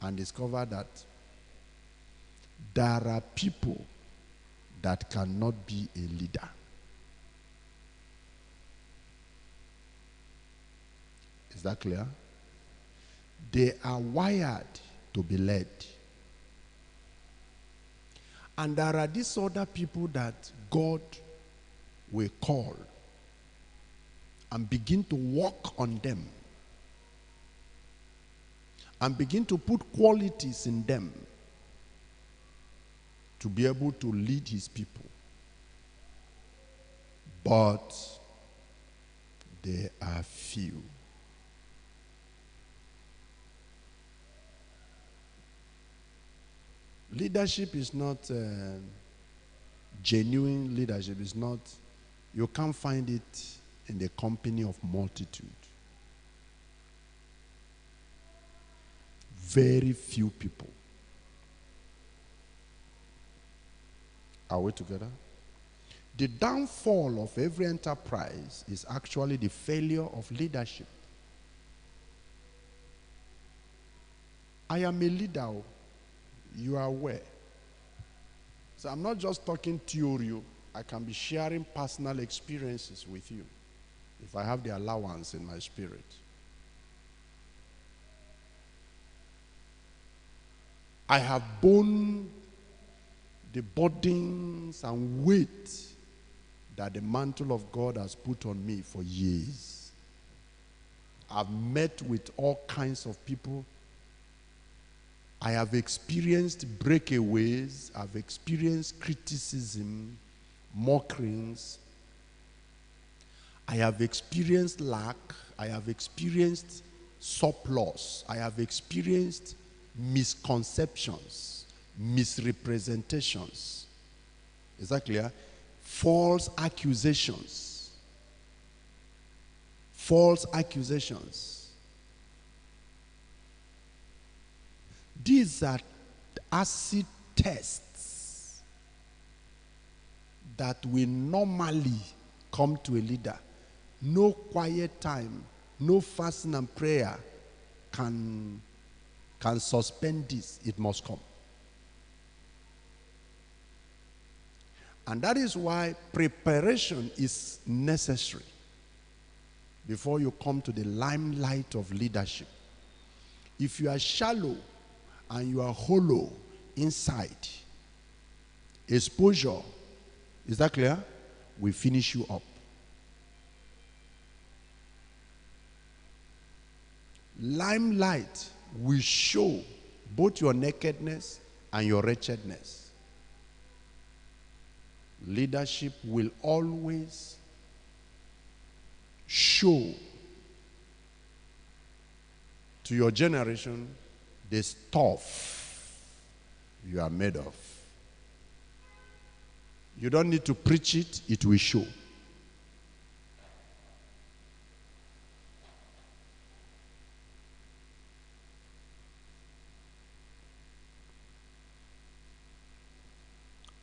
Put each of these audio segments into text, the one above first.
and discover that there are people that cannot be a leader. Is that clear? They are wired to be led. And there are these other people that God will call and begin to work on them and begin to put qualities in them to be able to lead his people. But they are few. Leadership is not genuine leadership. It's not, you can't find it in the company of multitude. Very few people. Are we together? The downfall of every enterprise is actually the failure of leadership. I am a leader. You are aware. So I'm not just talking theory. I can be sharing personal experiences with you if I have the allowance in my spirit. I have borne the burdens and weight that the mantle of God has put on me for years. I've met with all kinds of people. I have experienced breakaways. I've experienced criticism, mockerings. I have experienced lack. I have experienced surplus. I have experienced misconceptions, misrepresentations. Is that clear? False accusations. False accusations. These are acid tests that will normally come to a leader. No quiet time, no fasting and prayer can suspend this. It must come. And that is why preparation is necessary before you come to the limelight of leadership. If you are shallow and you are hollow inside, exposure, is that clear? Will finish you up. Limelight will show both your nakedness and your wretchedness. Leadership will always show to your generation the stuff you are made of. You don't need to preach it, it will show.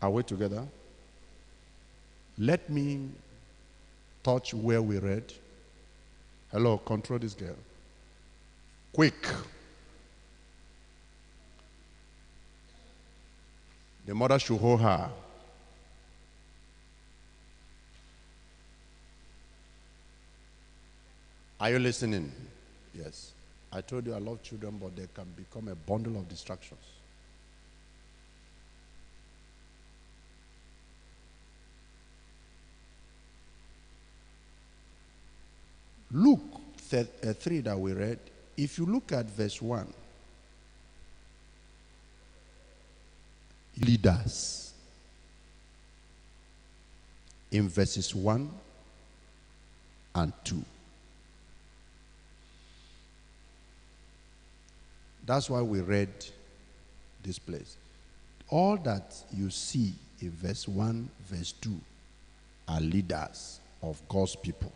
Are we together? Let me touch where we read. Hello, control this girl. Quick. The mother should hold her. Are you listening? Yes. I told you I love children, but they can become a bundle of distractions. Luke 3 that we read, if you look at verse 1, leaders. In verses 1 and 2. That's why we read this place. All that you see in verse 1, verse 2 are leaders of God's people.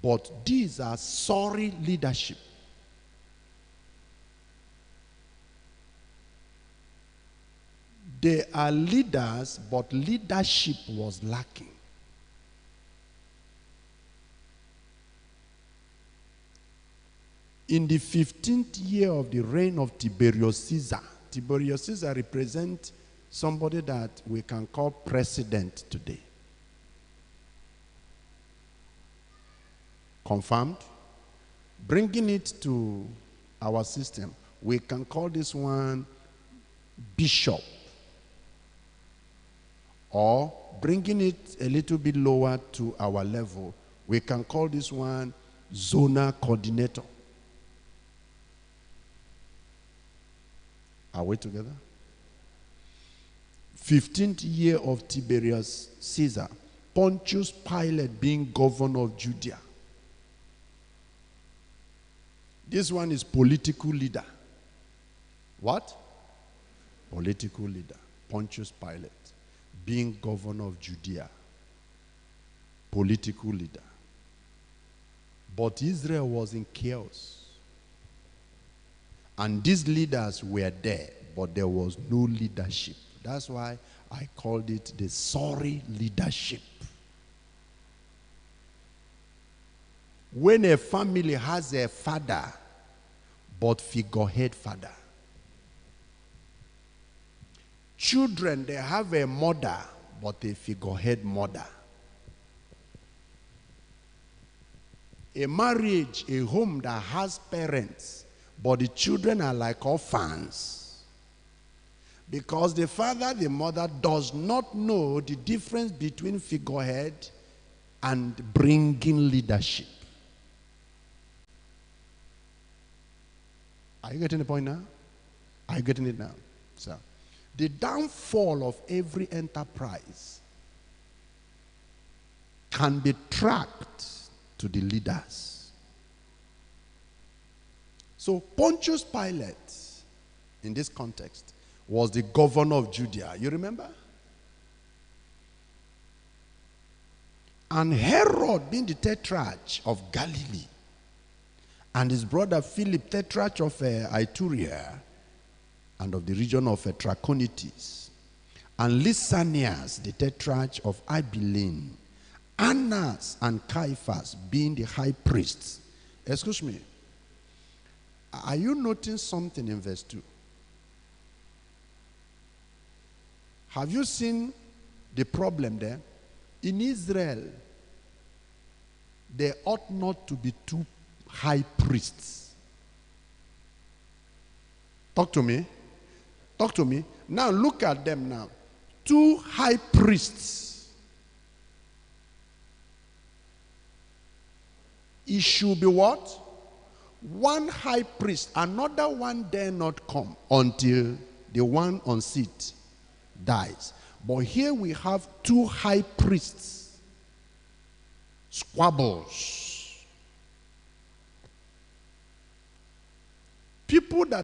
But these are sorry leadership. They are leaders, but leadership was lacking. In the 15th year of the reign of Tiberius Caesar represents somebody that we can call president today. Confirmed? Bringing it to our system, we can call this one bishop. Or bringing it a little bit lower to our level, we can call this one zonal coordinator. Are we together? 15th year of Tiberius Caesar, Pontius Pilate being governor of Judea. This one is political leader. What? Political leader. Pontius Pilate being governor of Judea. Political leader. But Israel was in chaos. And these leaders were there, but there was no leadership. That's why I called it the sorry leadership. When a family has a father, but figurehead father. Children, they have a mother, but a figurehead mother. A marriage, a home that has parents, but the children are like orphans. Because the father, the mother does not know the difference between figurehead and bringing leadership. Are you getting the point now? Are you getting it now? So, the downfall of every enterprise can be tracked to the leaders. So Pontius Pilate, in this context, was the governor of Judea. You remember? And Herod being the tetrarch of Galilee, and his brother Philip, tetrarch of Iturea, and of the region of Trachonitis, and Lysanias, the tetrarch of Abilene, Annas and Caiaphas being the high priests. Excuse me. Are you noting something in verse 2? Have you seen the problem there? In Israel, there ought not to be two high priests. Talk to me. Talk to me. Now look at them now. Two high priests. It should be what? One high priest. Another one dare not come until the one on seat dies. But here we have two high priests. Squabbles. People that